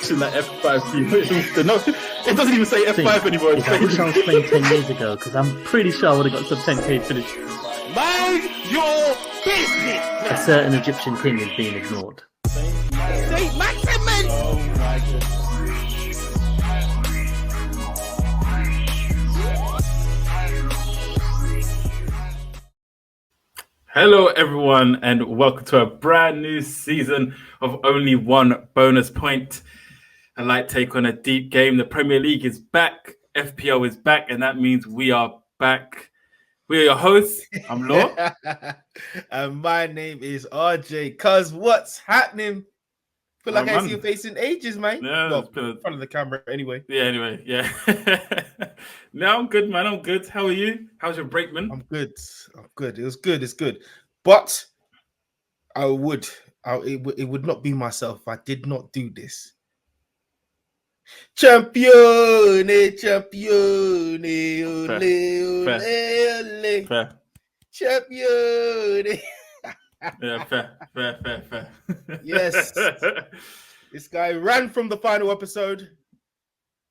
to like F5 team. No, it doesn't even say F5 anymore. I wish I was playing 10 years ago because I'm pretty sure I would have got some 10k finish. Mind your business. A certain Egyptian king is being ignored. Saint Maximin. Oh my goodness. Hello, everyone, and welcome to a brand new season of Only One Bonus Point. A light take on a deep game. The Premier League is back. FPL is back, and that means we are back. We are your hosts. I'm Law. And my name is RJ. Cuz what's happening? Feel like I see your face in ages, man. Yeah, well, in front of the camera anyway. Yeah. No, I'm good, man. I'm good. How are you? How's your break, man? I'm good. It's good. But it would not be myself if I did not do this. Champione, ole. Fair. Champione. Yeah, fair. Yes. This guy ran from the final episode.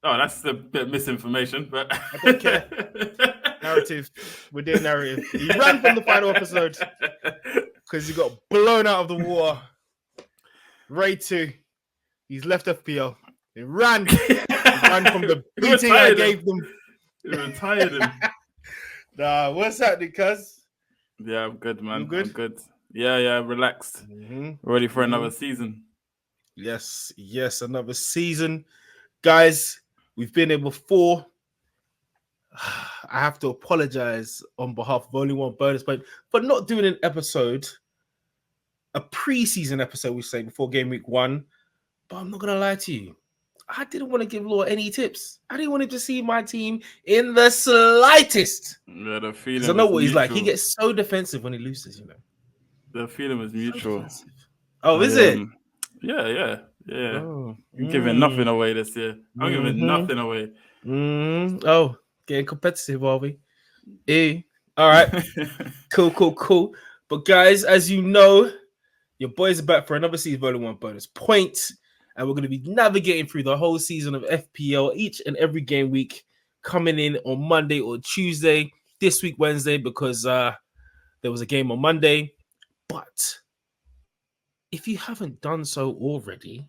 Oh, that's a bit of misinformation, but I don't care. Narrative. We're doing narrative. He ran from the final episode because he got blown out of the water. Ray 2. He's left FPL. He ran. He ran from the beating I gave them. You retired him. Nah, what's happening, cuz? Yeah, I'm good, man. You good? I'm good. Yeah, relaxed. Ready for another season. Yes, another season. Guys, we've been here before. I have to apologize on behalf of Only One Bonus Point for not doing an episode, a pre-season episode, we say, before game week 1. But I'm not going to lie to you. I didn't want to give Law any tips. I didn't want him to see my team in the slightest. Yeah, the feeling. Because I know what he's like. He gets so defensive when he loses, you know. The feeling was mutual. So is it? Yeah. Oh. You're giving nothing away this year. I'm giving nothing away. Oh, getting competitive, are we? All right. Cool. But guys, as you know, your boys are back for another season of Only One Bonus Point. And we're going to be navigating through the whole season of FPL each and every game week, coming in on Monday or Tuesday. This week, Wednesday, because there was a game on Monday. But if you haven't done so already,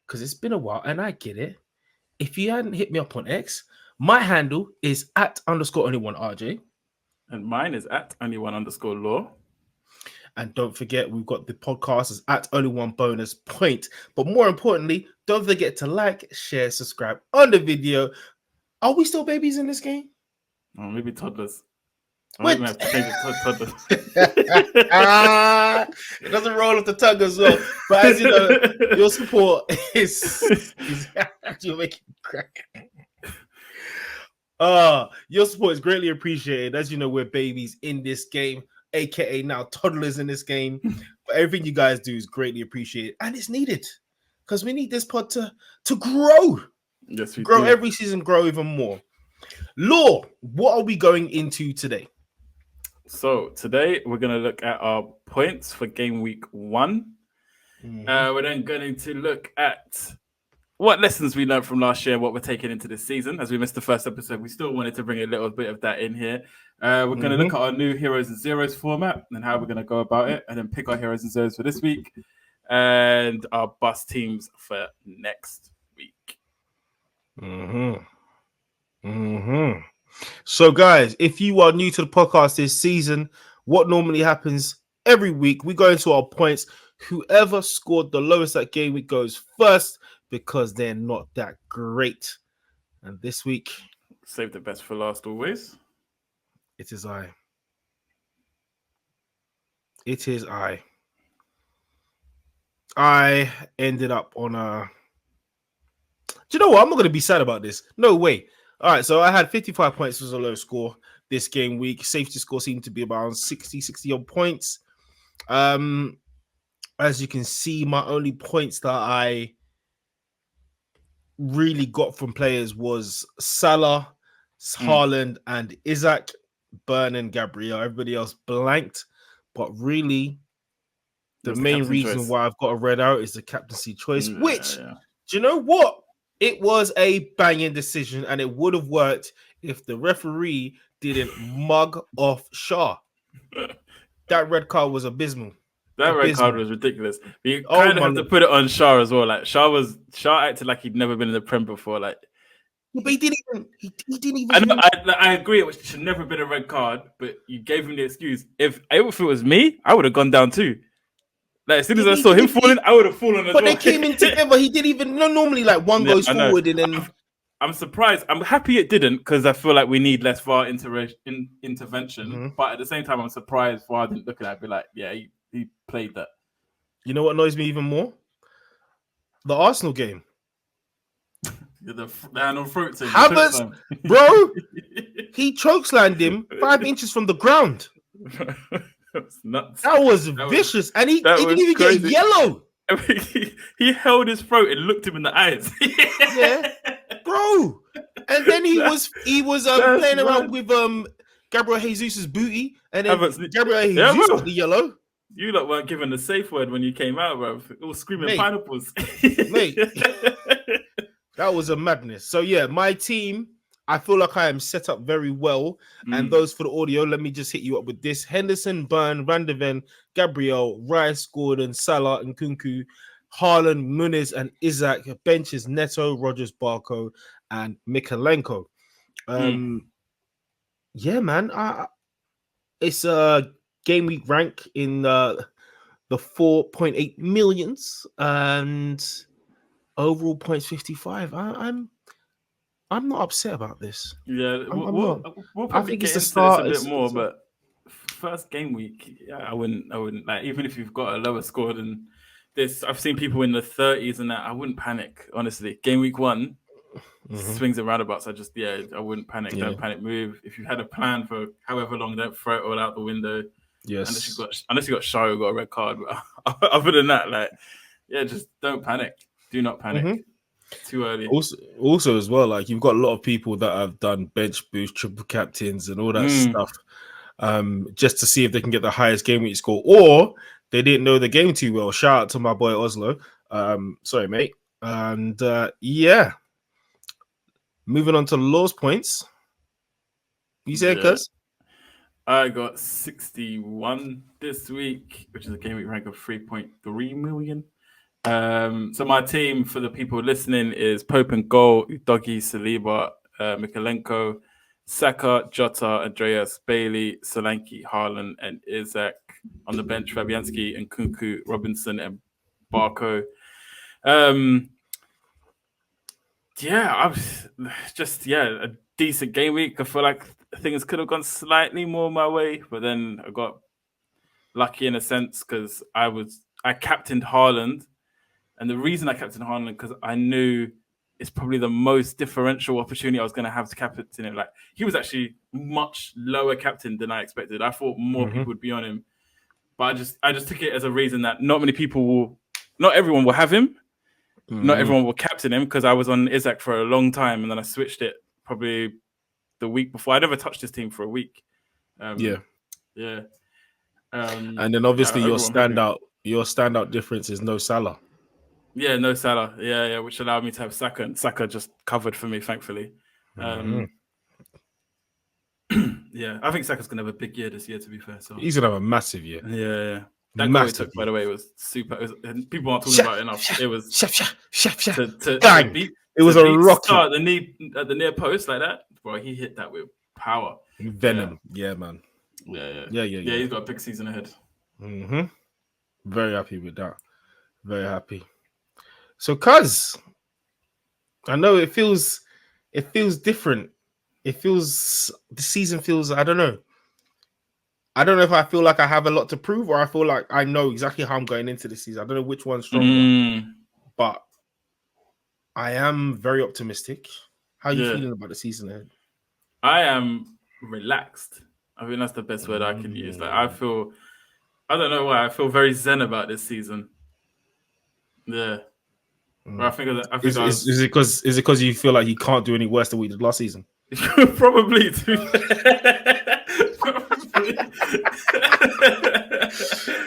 because it's been a while, and I get it, if you hadn't hit me up on X, my handle is @_only1RJ. And mine is @only1_law. And don't forget, we've got the podcast as @only1bonus_point. But more importantly, don't forget to like, share, subscribe on the video. Are we still babies in this game? Oh, maybe toddlers. What? Have to change it to toddlers. It doesn't roll off the tongue as well. But as you know, your support is you're making me crack. Your support is greatly appreciated. As you know, we're babies in this game, aka now toddlers in this game. But everything you guys do is greatly appreciated, and it's needed because we need this pod to grow. Yes, we grow do. Every season, grow even more. Law, what are we going into today? So today we're going to look at our points for game week 1. We're then going to look at what lessons we learned from last year, what we're taking into this season. As we missed the first episode, we still wanted to bring a little bit of that in here. We're going to look at our new Heroes and Zeros format and how we're going to go about it, and then pick our Heroes and Zeros for this week and our bust teams for next week. So, guys, if you are new to the podcast this season, what normally happens every week, we go into our points. Whoever scored the lowest that game week goes first because they're not that great. And this week, save the best for last always. It is I. I ended up on a... Do you know what? I'm not going to be sad about this. No way. All right, so I had 55 points was a low score this game week. Safety score seemed to be about 60 odd points. As you can see, my only points that I really got from players was Salah, Haaland, and Isaac, Burn, and Gabriel. Everybody else blanked. But really, the main reason why I've got a red out is the captaincy choice, which Do you know what? It was a banging decision, and it would have worked if the referee didn't mug off Shaw. That red card was abysmal. That red card was ridiculous. But you Oh, kind of my have to Lord. put it on Shaw as well. Like Shaw acted like he'd never been in the Prem before. Like But he didn't even. I know, I agree. It should never have been a red card, but you gave him the excuse. If it was me, I would have gone down too. Like as soon as I saw him falling, I would have fallen as well. But they came in together. He didn't even. No, normally like one goes forward and then. I'm surprised. I'm happy it didn't because I feel like we need less VAR intervention. Mm-hmm. But at the same time, I'm surprised VAR didn't look at that and be like, yeah, he played that. You know what annoys me even more? The Arsenal game. The hand throat thing. Havertz, bro, he chokeslammed him 5 inches from the ground. That's nuts. That was vicious, and he didn't even get yellow. He held his throat and looked him in the eyes. Yeah, bro. And then he was playing around with Gabriel Jesus' booty, and then Gabriel Jesus got the yellow. You lot weren't given the safe word when you came out, bro. All screaming pineapples. Mate, that was a madness. So yeah, my team, I feel like I am set up very well. And those for the audio, let me just hit you up with this. Henderson, Burn, Van de Ven, Gabriel, Rice, Gordon, Salah, and Kunku, Haaland, Muniz, and Isaac. Benches, Neto, Rogers, Barco, and Mikalenko. Yeah, man. It's a game week rank in the 4.8 millions and overall points 55. I'm not upset about this. Yeah, we'll probably I think get it's the into start this a bit more, but first game week, yeah, I wouldn't like, even if you've got a lower score than this. I've seen people in the 30s and that. I wouldn't panic, honestly. Game week 1 swings and roundabouts. I wouldn't panic. Yeah. Don't panic. Move. If you had a plan for however long, don't throw it all out the window. Yes. Unless you got Shaw who got a red card. But other than that, like, yeah, just don't panic. Do not panic. Too early. Also, as well, like, you've got a lot of people that have done bench boost, triple captains, and all that stuff, just to see if they can get the highest game week score, or they didn't know the game too well. Shout out to my boy Oslo. Sorry, mate. And yeah, moving on to Law's points. You said, cuz? I got 61 this week, which is a game week rank of 3.3 million. So my team, for the people listening, is Pope and goal, Udogi, Saliba, Mikalenko, Saka, Jota, Andreas, Bailey, Solanke, Haaland, and Isaac. On the bench, Fabianski and Kunku, Robinson, and Barco. A decent game week. I feel like things could have gone slightly more my way, but then I got lucky in a sense because I captained Haaland. And the reason I captained Haaland because I knew it's probably the most differential opportunity I was going to have to captain him. Like, he was actually much lower captain than I expected. I thought more people would be on him, but I just took it as a reason that not everyone will have him. Not everyone will captain him because I was on Isaac for a long time, and then I switched it probably the week before. I never touched this team for a week. Yeah. And then obviously your standout difference is no Salah. Yeah, no Salah. Yeah, which allowed me to have Saka, and Saka just covered for me, thankfully. Yeah, I think Saka's gonna have a big year this year. To be fair, so he's gonna have a massive year. Yeah. That goal he took, by the way, was super. People aren't talking about it enough. It was bang. It was a rocket at the near post like that. Bro, he hit that with power. Venom. Yeah, man. Yeah. He's got a big season ahead. Very happy with that. Very happy. So, cuz, I know it feels different. The season feels, I don't know. I don't know if I feel like I have a lot to prove or I feel like I know exactly how I'm going into the season. I don't know which one's stronger, but I am very optimistic. How are you feeling about the season ahead? I am relaxed. I think that's the best word I can use. Like, I don't know why, I feel very zen about this season. Yeah. Is it because you feel like you can't do any worse than we did last season? Probably.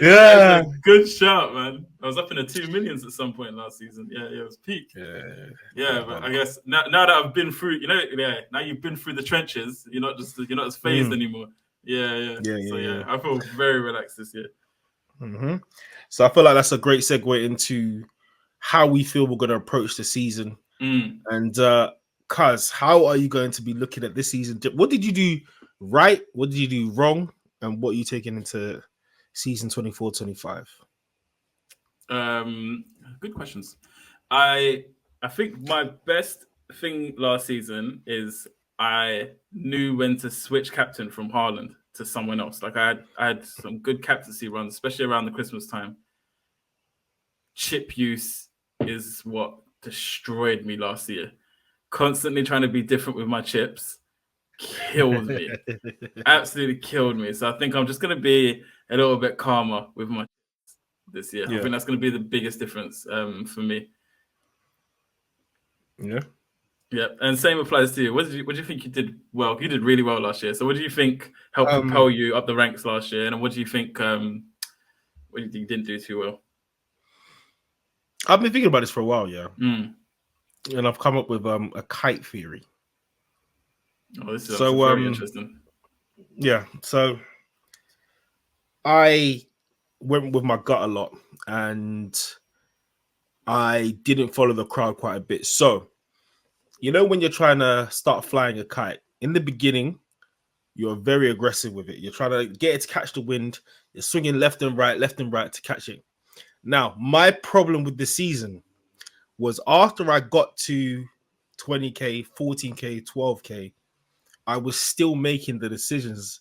Yeah. Good shout, man. I was up in the 2 millions at some point last season. Yeah, it was peak. Yeah, but I guess now that I've been through, now you've been through the trenches. You're not as phased anymore. Yeah. So I feel very relaxed this year. Mm-hmm. So I feel like that's a great segue into how we feel we're going to approach the season. And Kaz, how are you going to be looking at this season? What did you do right? What did you do wrong? And what are you taking into season 24-25? Good questions. I think my best thing last season is I knew when to switch captain from Haaland to someone else. Like I had some good captaincy runs, especially around the Christmas time. Chip use is what destroyed me last year. Constantly trying to be different with my chips killed me. Absolutely killed me. So I think I'm just going to be a little bit calmer with my chips this year. I think that's going to be the biggest difference for me. Yeah, and same applies to you. What do you think you did well? You did really well last year. So what do you think helped propel you up the ranks last year? And what do you think what you didn't do too well? I've been thinking about this for a while, and I've come up with a kite theory. Oh, this is very interesting. Yeah, so I went with my gut a lot, and I didn't follow the crowd quite a bit. So, when you're trying to start flying a kite, in the beginning, you're very aggressive with it. You're trying to get it to catch the wind. You're swinging left and right to catch it. Now, my problem with the season was after I got to 20K, 14K, 12K, I was still making the decisions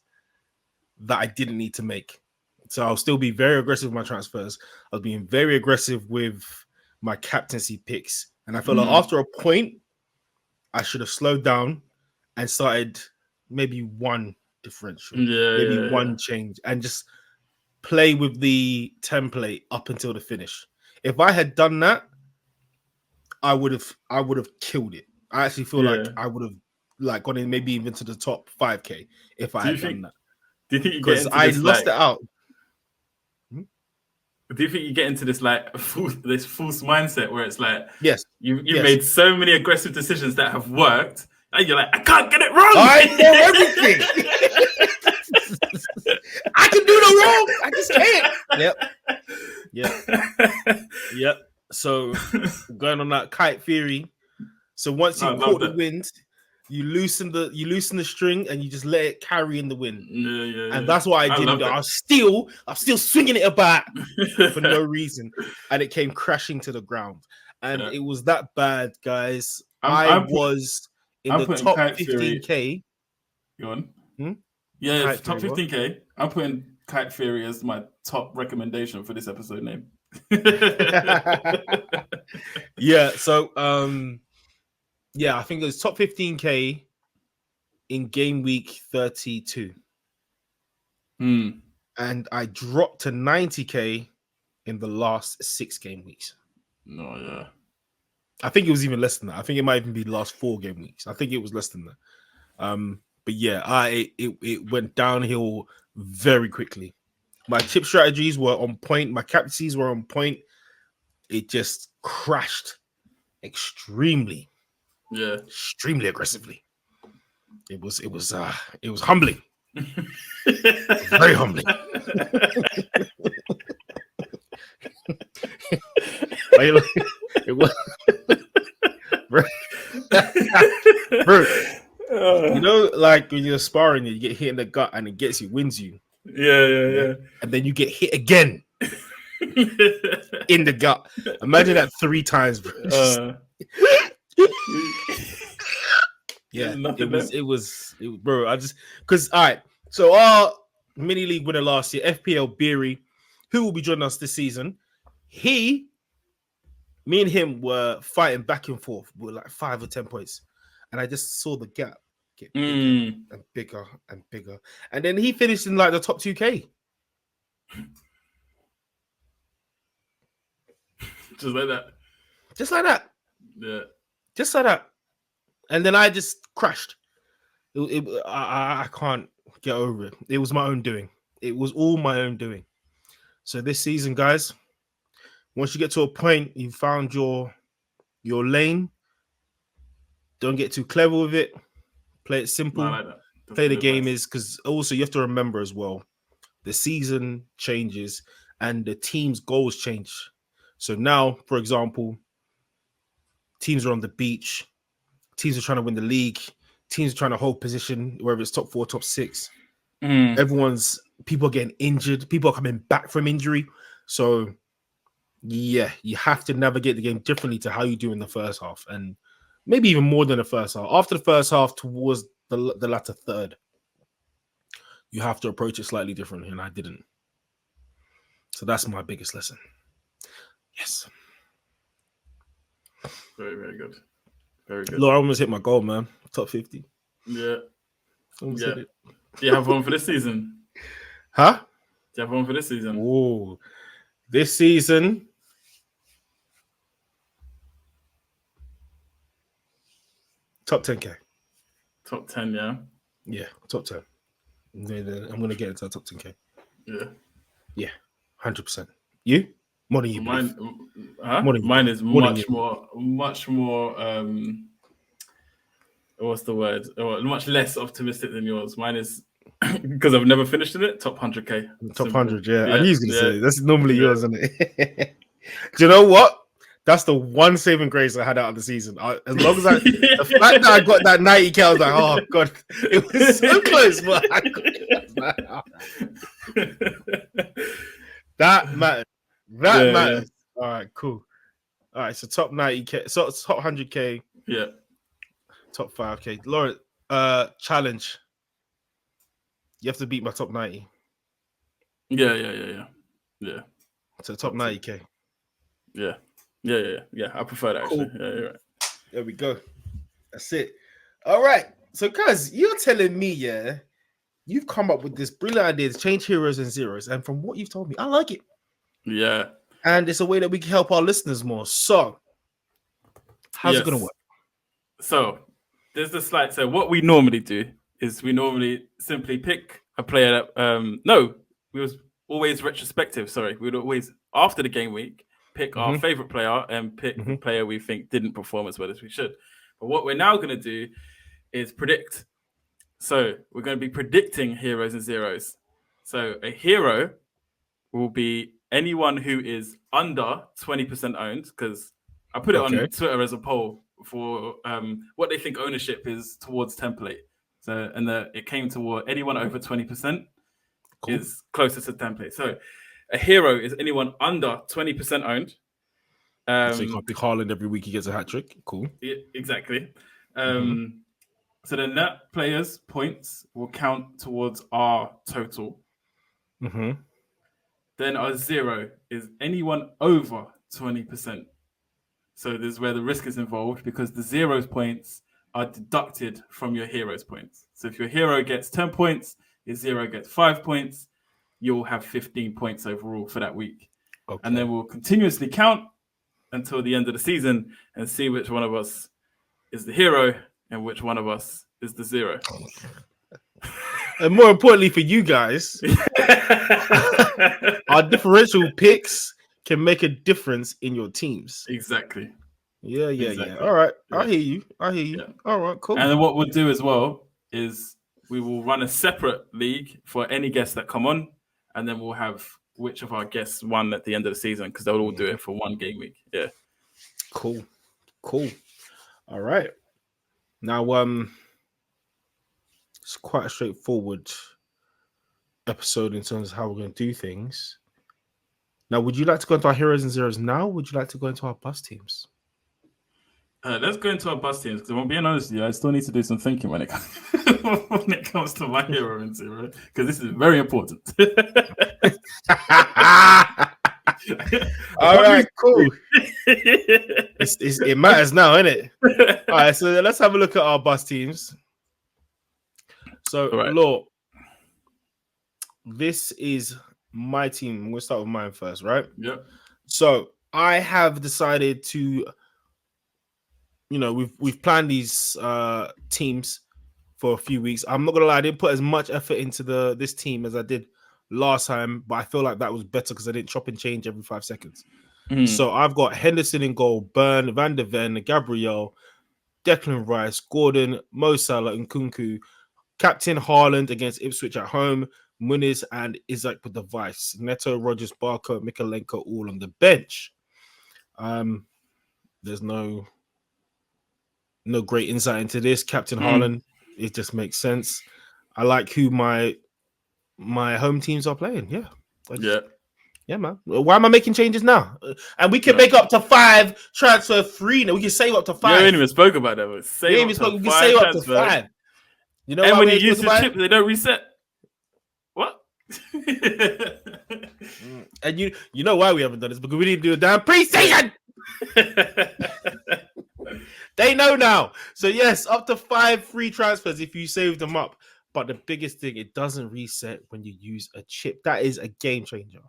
that I didn't need to make. So I'll still be very aggressive with my transfers. I was being very aggressive with my captaincy picks. And I felt like after a point, I should have slowed down and started maybe one differential, one change, and just play with the template up until the finish. If I had done that, I would have killed it. I actually feel like I would have gone in maybe even to the top 5K if I had done that. Do you think you because I lost it out? Do you think you get into this this false mindset where it's like, yes, you made so many aggressive decisions that have worked, and you're like, I can't get it wrong. I know everything. I can do no wrong. I just can't. Yep. So going on that kite theory. So once you caught the wind, you loosen the string and you just let it carry in the wind. And that's what I did. I'm still swinging it about for no reason, and it came crashing to the ground. And it was that bad, guys. I was in the top 15K. Go on. Yeah, top 15K. I'm putting Kite Theory as my top recommendation for this episode name. Yeah. So I think it was top 15K in game week 32. And I dropped to 90K in the last 6 game weeks. I think it was even less than that. I think it might even be the last 4 game weeks. I think it was less than that. But yeah, it went downhill very quickly. My chip strategies were on point. My captaincies were on point. It just crashed extremely aggressively. It was humbling. Very humbling. It was bro. Like when you're sparring, you get hit in the gut and it wins you. Yeah. And then you get hit again in the gut. Imagine that 3 times, bro. It was, bro. Because all right. So our mini league winner last year, FPL Beery, who will be joining us this season, me and him were fighting back and forth with like 5 or 10 points, and I just saw the gap get bigger and bigger and bigger, and then he finished in like the top 2K. Just like that. Yeah. Just like that. And then I just crashed. I can't get over it. It was my own doing. It was all my own doing. So this season, guys, once you get to a point, you found your lane. Don't get too clever with it. Play it simple. I like that. Play the game is because also you have to remember as well, the season changes and the team's goals change. So now, for example, teams are on the beach, teams are trying to win the league, teams are trying to hold position, whether it's top 4, top 6. People are getting injured, people are coming back from injury. So yeah, you have to navigate the game differently to how you do in the first half, and maybe even more than the first half. After the first half, towards the latter third, you have to approach it slightly differently, and I didn't. So that's my biggest lesson. Yes. Very, very good. Very good. Lord, I almost hit my goal, man. Top 50. Yeah. Almost hit it. Do you have one for this season? Huh? Do you have one for this season? Whoa. This season, top 10K. Top 10, yeah? Yeah, top 10. I'm going to get into the top 10K. Yeah. Yeah, 100%. You? More than you. Mine is much more what's the word? Much less optimistic than yours. Mine is because I've never finished in it. Top 100K. Top 100, yeah. Yeah, I knew he was going to say it. That's normally yours, isn't it? Do you know what? That's the one saving grace I had out of the season. As long as the fact that I got that 90K, I was like, oh god, it was so close, but I got that matters. That matters. Yeah. All right, cool. All right, so top 90K, so top 100K, yeah, top 5K. Lauren, challenge. You have to beat my top 90. Yeah. So top 90K. Yeah. I prefer that actually. Yeah, you're right. There we go. That's it. All right. So, guys, you're telling me, yeah, you've come up with this brilliant idea to change heroes and zeros, and from what you've told me, I like it. Yeah. And it's a way that we can help our listeners more. So, how's it gonna work? So, there's the slide. So, what we normally do is we normally simply pick a player that we was always retrospective. Sorry, we'd always after the game week pick our favorite player and pick the player we think didn't perform as well as we should. But what we're now going to do is predict. So we're going to be predicting heroes and zeros. So a hero will be anyone who is under 20% owned, because I put it on Twitter as a poll for what they think ownership is towards template. So it came toward anyone over 20% is closer to template. So a hero is anyone under 20% owned. So you can't pick Haaland every week he gets a hat trick. Cool. Yeah, exactly. So then that player's points will count towards our total. Then our zero is anyone over 20%. So this is where the risk is involved, because the zero's points are deducted from your hero's points. So if your hero gets 10 points, your zero gets 5 points, you'll have 15 points overall for that week. Okay. And then we'll continuously count until the end of the season and see which one of us is the hero and which one of us is the zero. And more importantly for you guys, our differential picks can make a difference in your teams. Exactly. Yeah. All right. Yeah. I hear you. Yeah. All right, cool. And then what we'll do as well is we will run a separate league for any guests that come on, and then we'll have which of our guests won at the end of the season, because they'll all do it for one game week. Yeah. Cool. All right. Now, it's quite a straightforward episode in terms of how we're going to do things. Now, would you like to go into our heroes and zeros now? Or would you like to go into our bus teams? Let's go into our bus teams, because if I'm being honest with you, I still need to do some thinking when it comes to my hero and zero, because this is very important. All right, cool. It matters now, innit? All right, so let's have a look at our bus teams. So, Law, this is my team. I'm going to start with mine first, right? Yeah. So, I have decided to, we've planned these teams for a few weeks. I'm not going to lie, I didn't put as much effort into this team as I did last time, but I feel like that was better because I didn't chop and change every 5 seconds. Mm. So I've got Henderson in goal, Burn, Van der Ven, Gabriel, Declan Rice, Gordon, Mo Salah, and Kunku. Captain Haaland against Ipswich at home. Muniz and Isaac with the vice. Neto, Rogers, Barker, Mikalenko all on the bench. There's no great insight into this. Captain Haaland, it just makes sense. I like who my home teams are playing. Yeah, man. Why am I making changes now? And we can make up to 5, transfer 3. Now we can save up to 5. You ain't even spoke about that. But We can save up to 5. You know, and why when we you use the chip, they don't reset. What? And you know why we haven't done this? Because we didn't do a damn preseason. They know now. So yes, up to 5 free transfers if you save them up. But the biggest thing, it doesn't reset when you use a chip. That is a game changer.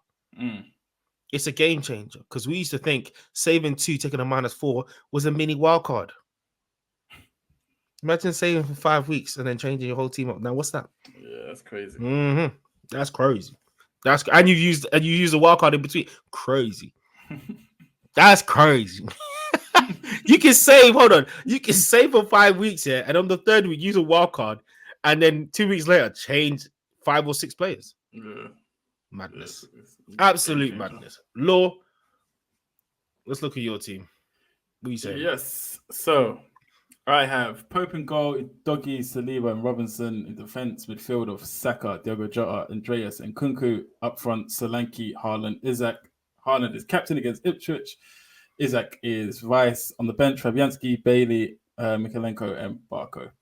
It's a game changer because we used to think saving 2, taking a -4 was a mini wild card. Imagine saving for 5 weeks and then changing your whole team up. Now, what's that? Yeah, that's crazy. That's crazy. And you use a wild card in between. Crazy. That's crazy. You can save. Hold on. You can save for 5 weeks here, and on the 3rd week use a wild card, and then 2 weeks later change 5 or 6 players. Yeah. Madness. Absolute madness. Law. Let's look at your team. What are you saying? Yes. So I have Pope in goal, Doggy, Saliba, and Robinson in defense. Midfield of Saka, Diogo Jota, Andreas, and Kunku. Up front, Solanke, Haaland, Isaac. Haaland is captain against Ipswich. Isaac is vice. On the bench, Fabianski, Bailey, Mikalenko, and Barco.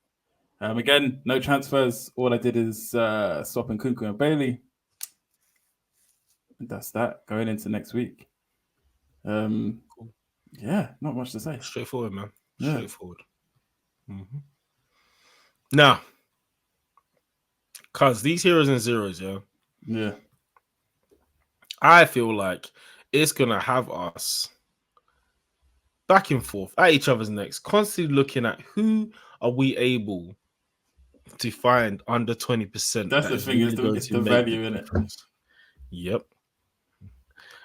Again, no transfers. All I did is swap in Kunku and Bailey. And that's that going into next week. Yeah, not much to say. Straightforward, man. Yeah. Straightforward. Now, because these heroes and zeros, yeah, I feel like it's gonna have us back and forth at each other's necks, constantly looking at who are we able to find under 20%. That's the thing, is the value in it. Yep.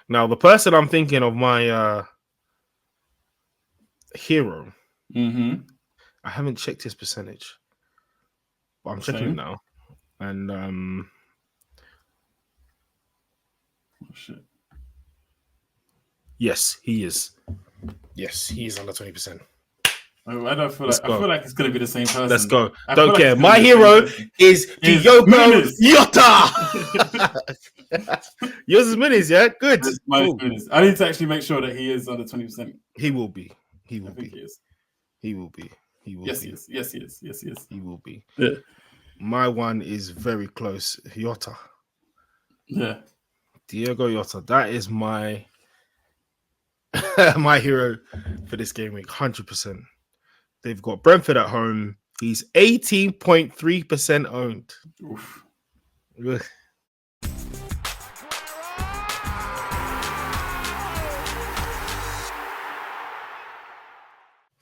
Now, the person I'm thinking of, my hero, I haven't checked his percentage, but I'm checking it now. And oh, shit. Yes, he is. Yes, he is under 20%. I don't feel like. I feel like it's gonna be the same person. Let's go. Don't care. My hero is Diogo Jota. Yours is Muniz, yeah? Good. Cool. I need to actually make sure that he is under 20%. He will be. He will I think be. He is. He will be. He will yes, be. He is. Yes, he is. Yes, he is. He will be. Yeah. My one is very close. Jota. Yeah. Diogo Jota. That is my my hero for this game week. 100%. They've got Brentford at home. He's 18.3% owned. Oof.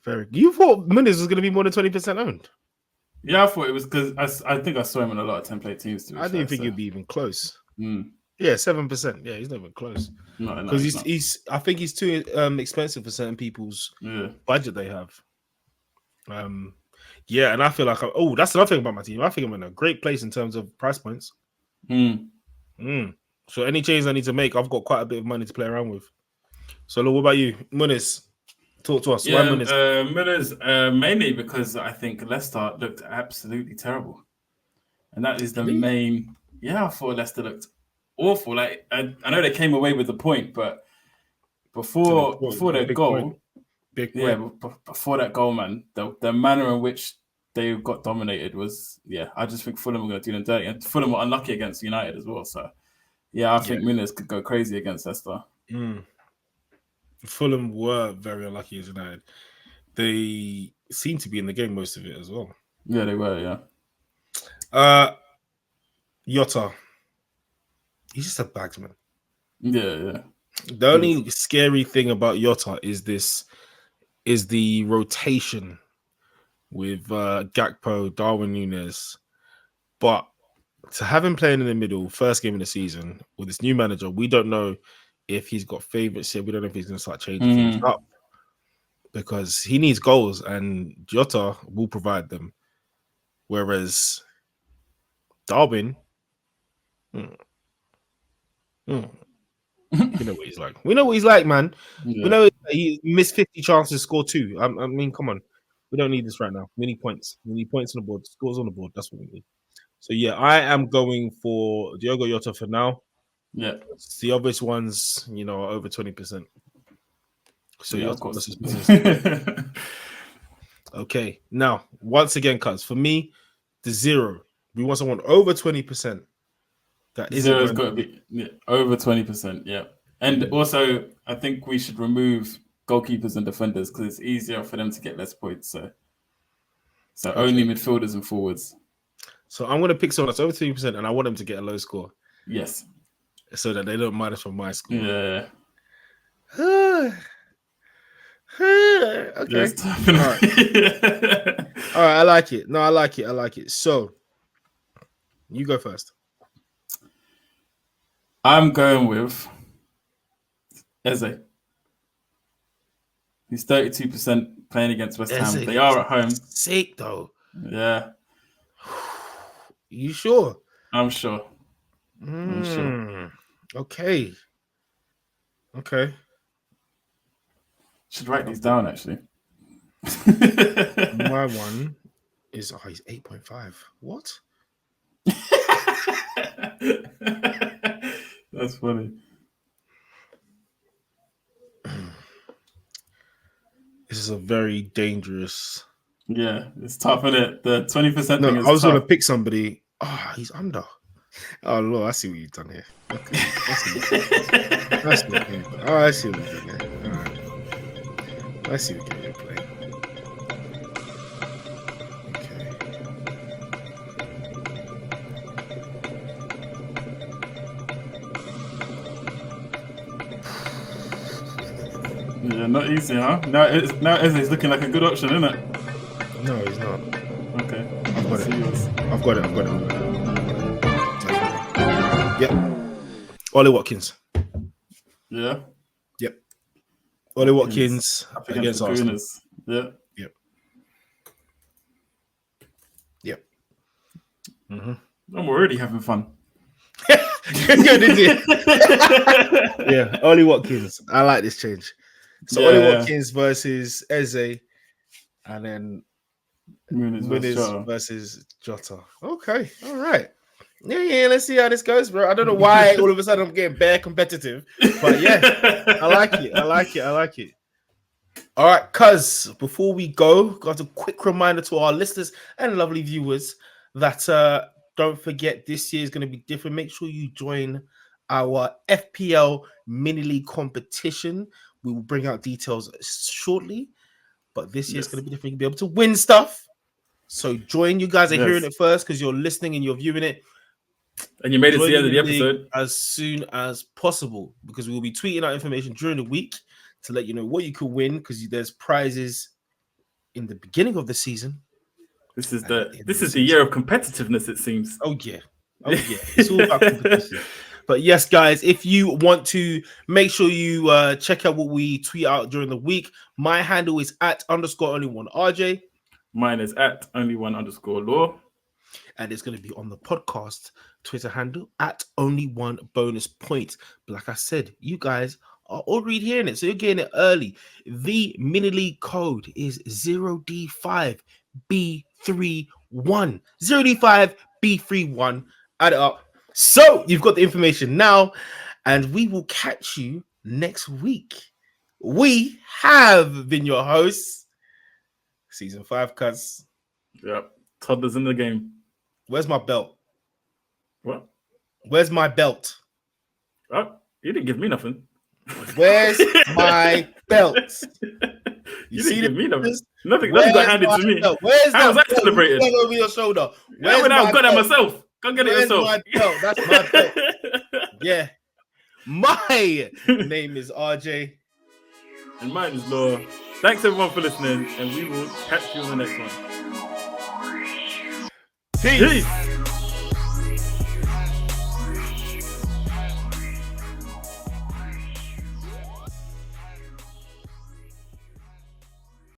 Very. You thought Muniz was going to be more than 20% owned? Yeah, I thought it was because I think I saw him in a lot of template teams. I didn't think he'd be even close. Mm. Yeah, 7%. Yeah, he's not even close. Because he's I think he's too expensive for certain people's budget they have. Yeah, and I feel like that's another thing about my team. I think I'm in a great place in terms of price points. So any changes I need to make, I've got quite a bit of money to play around with. So what about you, Muniz? Talk to us. Yeah, Why Muniz? Muniz, mainly because I think Leicester looked absolutely terrible, and that is the main. Yeah, I thought Leicester looked awful. Like I know they came away with the point, but before their goal, before that goal, man, the manner in which they got dominated was, I just think Fulham were going to do them dirty, and Fulham were unlucky against United as well. So, I think Muniz could go crazy against Leicester. Fulham were very unlucky as United. They seem to be in the game most of it as well. Yeah, they were. Jota, he's just a bagsman. Yeah. The only scary thing about Jota is the rotation with Gakpo, Darwin Núñez. But to have him playing in the middle, first game of the season with this new manager, we don't know if he's got favorites here. We don't know if he's going to start changing things up because he needs goals and Jota will provide them. Whereas Darwin, you know what he's like. We know what he's like, man. Yeah. We know he missed 50 chances to score 2. I mean, come on. We don't need this right now. We need points. We need points on the board. Scores on the board. That's what we need. So, yeah, I am going for Diogo Jota for now. Yeah. The obvious ones, are over 20%. So, yeah, your of course. Okay. Now, once again, cuts for me, the 0. We want someone over 20%. That isn't Zero's got to be over 20%. Yeah. And also, I think we should remove goalkeepers and defenders because it's easier for them to get less points. So only midfielders and forwards. So I'm going to pick someone that's over 20% and I want them to get a low score. Yes. So that they don't minus from my score. Yeah. Okay. All right. All right. I like it. No, I like it. So you go first. I'm going with Eze. He's 32% playing against West Ham. They are at home. Sick though. Yeah. You sure? I'm sure. I'm sure. Okay. Should write these down actually. My one is he's 8.5. What? That's funny. This is a very dangerous. Yeah, it's tough, isn't it? The 20% thing is I was tough. going to pick somebody. He's under. Oh, Lord, I see what you've done here. Okay. I see what you've done. I see what you've done here. All right. I see what you're playing. Yeah, not easy, huh? Now Eze's looking like a good option, isn't it? No, he's not. Okay. I've got it. Yep. Ollie Watkins. Yeah. Yep. Ollie Watkins against Arsenal. Yeah. Yep. Mm-hmm. I'm already having fun. Good, is it? Yeah, Ollie Watkins. I like this change. So Ollie Watkins versus Eze, and then Muniz versus Jota. Okay, all right. Yeah. Let's see how this goes, bro. I don't know why all of a sudden I'm getting bare competitive, but yeah, I like it. All right, cuz before we go, got a quick reminder to our listeners and lovely viewers that don't forget this year is going to be different. Make sure you join our FPL mini league competition. We will bring out details shortly, but this year is going to be different. You'll be able to win stuff. So join. You guys are hearing it first because you're listening and you're viewing it. And you made it to the end of the episode as soon as possible because we will be tweeting out information during the week to let you know what you could win because there's prizes in the beginning of the season. This is the year of competitiveness, it seems. Oh yeah. It's all about competition. But yes, guys, if you want to make sure you check out what we tweet out during the week, my handle is @_only1RJ. Mine is @only1_law. And it's going to be on the podcast Twitter handle @only1bonuspoint. But like I said, you guys are already hearing it, so you're getting it early. The mini league code is 0D5B31. 0D5B31. Add it up. So you've got the information now, and we will catch you next week. We have been your hosts. Season 5 cuts. Yep. Toddlers in the game. Where's my belt? What? Where's my belt? Oh, you didn't give me nothing. Where's my belt? You didn't give me nothing. Nothing got handed to me. How was I celebrated? Over your shoulder. I've got that myself. Go get it yourself. My belt? That's my belt. Yeah. My name is RJ. And mine is Laura. Thanks everyone for listening, and we will catch you on the next one. Peace.